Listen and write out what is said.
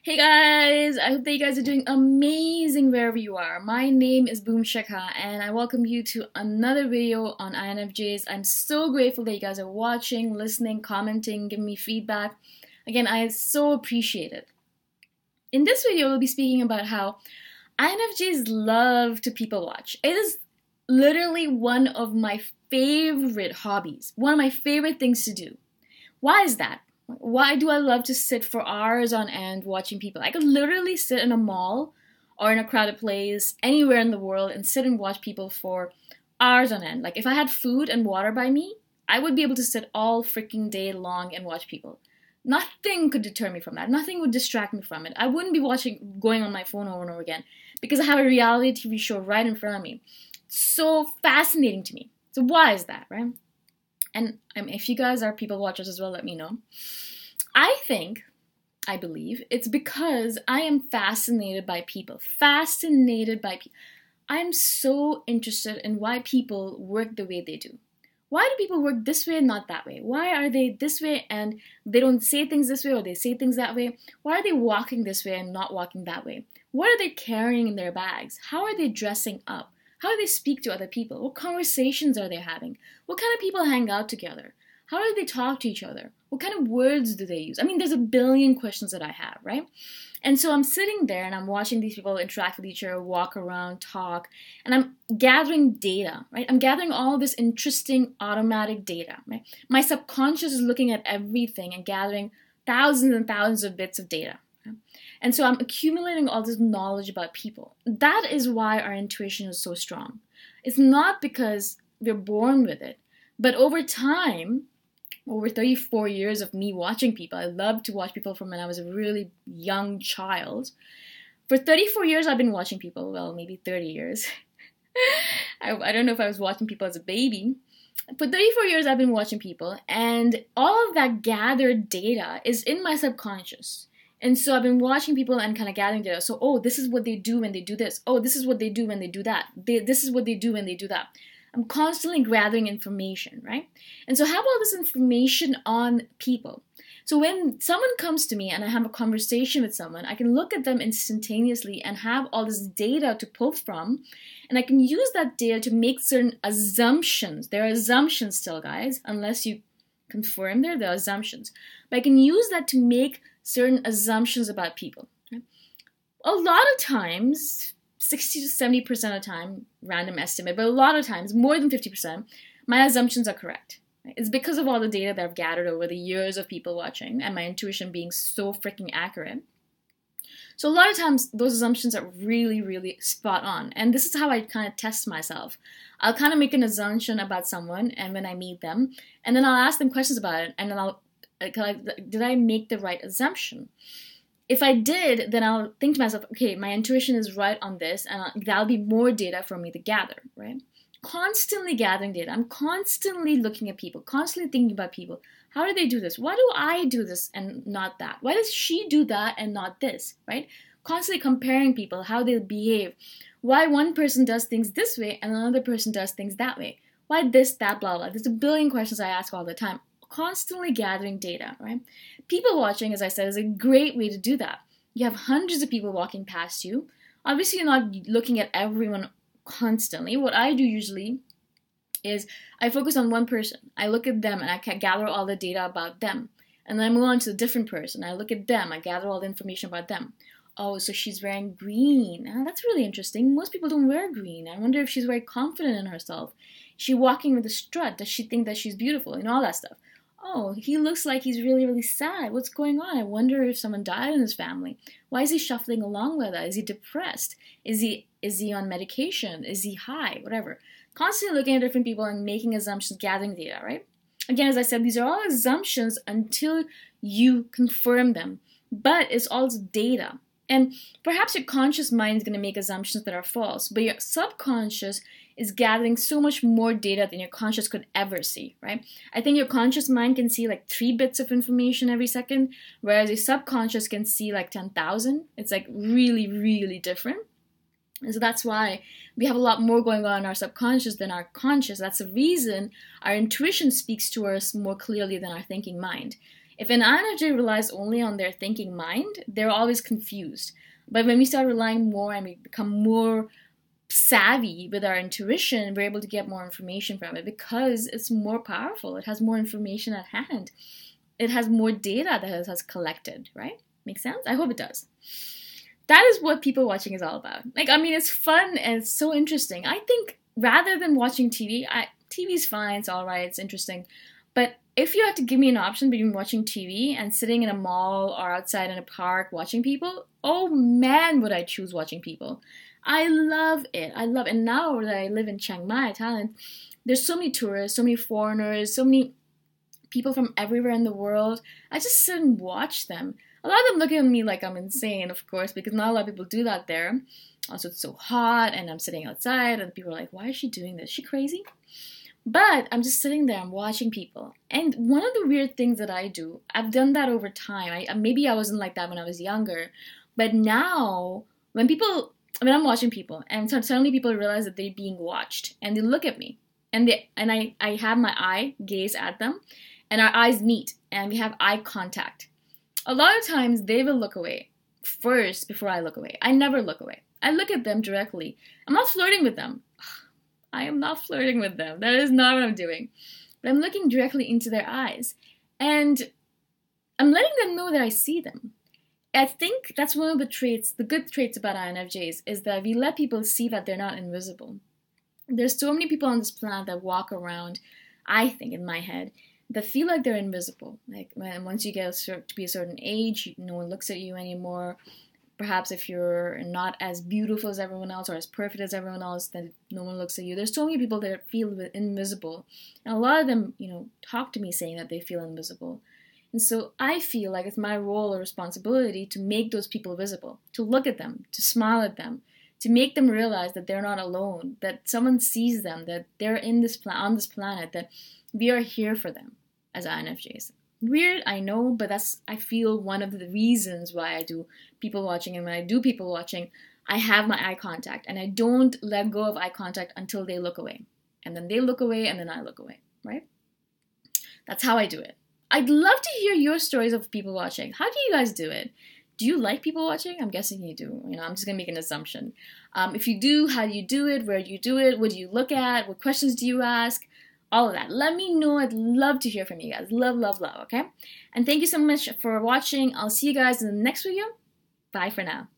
Hey guys, I hope that you guys are doing amazing wherever you are. My name is Boom Shakha and I welcome you to another video on INFJs. I'm so grateful that you guys are watching, listening, commenting, giving me feedback. Again, I so appreciate it. In this video, we'll be speaking about how INFJs love to people watch. It is literally one of my favorite hobbies, one of my favorite things to do. Why is that? Why do I love to sit for hours on end watching people? I could literally sit in a mall or in a crowded place anywhere in the world and sit and watch people for hours on end. Like if I had food and water by me, I would be able to sit all freaking day long and watch people. Nothing could deter me from that. Nothing would distract me from it. I wouldn't be going on my phone over and over again because I have a reality TV show right in front of me. It's so fascinating to me. So why is that, right? And if you guys are people watchers as well, let me know. I believe, it's because I am fascinated by people. I'm so interested in why people work the way they do. Why do people work this way and not that way? Why are they this way and they don't say things this way or they say things that way? Why are they walking this way and not walking that way? What are they carrying in their bags? How are they dressing up? How do they speak to other people? What conversations are they having? What kind of people hang out together? How do they talk to each other? What kind of words do they use? I mean, there's a billion questions that I have, right? And so I'm sitting there and I'm watching these people interact with each other, walk around, talk, and I'm gathering data, right? I'm gathering all this interesting automatic data, right? My subconscious is looking at everything and gathering thousands and thousands of bits of data. And so I'm accumulating all this knowledge about people. That is why our intuition is so strong. It's not because we're born with it, but over time, over 34 years of me watching people, I loved to watch people from when I was a really young child. For 34 years, I've been watching people. Well, maybe 30 years. I don't know if I was watching people as a baby. For 34 years, I've been watching people, and all of that gathered data is in my subconscious. And so I've been watching people and kind of gathering data. So, oh, this is what they do when they do this. Oh, this is what they do when they do that. This is what they do when they do that. I'm constantly gathering information, right? And so I have all this information on people. So when someone comes to me and I have a conversation with someone, I can look at them instantaneously and have all this data to pull from. And I can use that data to make certain assumptions. There are assumptions still, guys, unless you confirm there are assumptions. But I can use that to make certain assumptions about people. Okay? A lot of times, 60 to 70% of the time, random estimate, but a lot of times, more than 50%, my assumptions are correct. Right? It's because of all the data that I've gathered over the years of people watching and my intuition being so freaking accurate. So a lot of times, those assumptions are really, really spot on. And this is how I kind of test myself. I'll kind of make an assumption about someone and when I meet them, and then I'll ask them questions about it, and then I'll did I make the right assumption? If I did, then I'll think to myself, okay, my intuition is right on this, and that'll be more data for me to gather, right? Constantly gathering data. I'm constantly looking at people, constantly thinking about people. How do they do this? Why do I do this and not that? Why does she do that and not this, right? Constantly comparing people, how they behave. Why one person does things this way and another person does things that way. Why this, that, blah, blah. There's a billion questions I ask all the time. Constantly gathering data, right? People watching, as I said, is a great way to do that. You have hundreds of people walking past you. Obviously, you're not looking at everyone constantly. What I do usually is I focus on one person. I look at them and I can gather all the data about them. And then I move on to a different person. I look at them. I gather all the information about them. Oh, so she's wearing green. Oh, that's really interesting. Most people don't wear green. I wonder if she's very confident in herself. Is she walking with a strut? Does she think that she's beautiful? And all that stuff. Oh, he looks like he's really, really sad. What's going on? I wonder if someone died in his family. Why is he shuffling along with that? Is he depressed? Is he on medication? Is he high? Whatever. Constantly looking at different people and making assumptions, gathering data, right? Again, as I said, these are all assumptions until you confirm them. But it's all data. And perhaps your conscious mind is going to make assumptions that are false, but your subconscious is gathering so much more data than your conscious could ever see, right? I think your conscious mind can see like 3 bits of information every second, whereas your subconscious can see like 10,000. It's like really, really different. And so that's why we have a lot more going on in our subconscious than our conscious. That's the reason our intuition speaks to us more clearly than our thinking mind. If an INFJ relies only on their thinking mind, they're always confused. But when we start relying more and we become more savvy with our intuition, we're able to get more information from it because it's more powerful. It has more information at hand. It has more data that it has collected, right? Make sense? I hope it does. That is what people watching is all about. It's fun and it's so interesting. I think rather than watching TV, TV's fine, it's all right, it's interesting. But if you had to give me an option between watching TV and sitting in a mall or outside in a park watching people, oh man, would I choose watching people. I love it. And now that I live in Chiang Mai, Thailand, there's so many tourists, so many foreigners, so many people from everywhere in the world. I just sit and watch them. A lot of them look at me like I'm insane, of course, because not a lot of people do that there. Also, it's so hot, and I'm sitting outside, and people are like, why is she doing this? Is she crazy? But I'm just sitting there, I'm watching people. And one of the weird things that I do, I've done that over time. Maybe I wasn't like that when I was younger. But now, when I'm watching people, and suddenly people realize that they're being watched, and they look at me. And I have my eye gaze at them, and our eyes meet, and we have eye contact. A lot of times, they will look away first before I look away. I never look away. I look at them directly. I'm not flirting with them. I am not flirting with them. That is not what I'm doing. But I'm looking directly into their eyes. And I'm letting them know that I see them. I think that's one of the good traits about INFJs, is that we let people see that they're not invisible. There's so many people on this planet that walk around, I think in my head, that feel like they're invisible. Like once you get to be a certain age, no one looks at you anymore. Perhaps if you're not as beautiful as everyone else or as perfect as everyone else, then no one looks at you. There's so many people that feel invisible. And a lot of them, talk to me saying that they feel invisible. And so I feel like it's my role or responsibility to make those people visible, to look at them, to smile at them, to make them realize that they're not alone, that someone sees them, that they're on this planet, that we are here for them as INFJs. Weird, I know, but that's, I feel, one of the reasons why I do people watching. And when I do people watching, I have my eye contact, and I don't let go of eye contact until they look away. And then they look away, and then I look away, right? That's how I do it. I'd love to hear your stories of people watching. How do you guys do it? Do you like people watching? I'm guessing you do. I'm just going to make an assumption. If you do, how do you do it? Where do you do it? What do you look at? What questions do you ask? All of that. Let me know. I'd love to hear from you guys. Love, love, love, okay? And thank you so much for watching. I'll see you guys in the next video. Bye for now.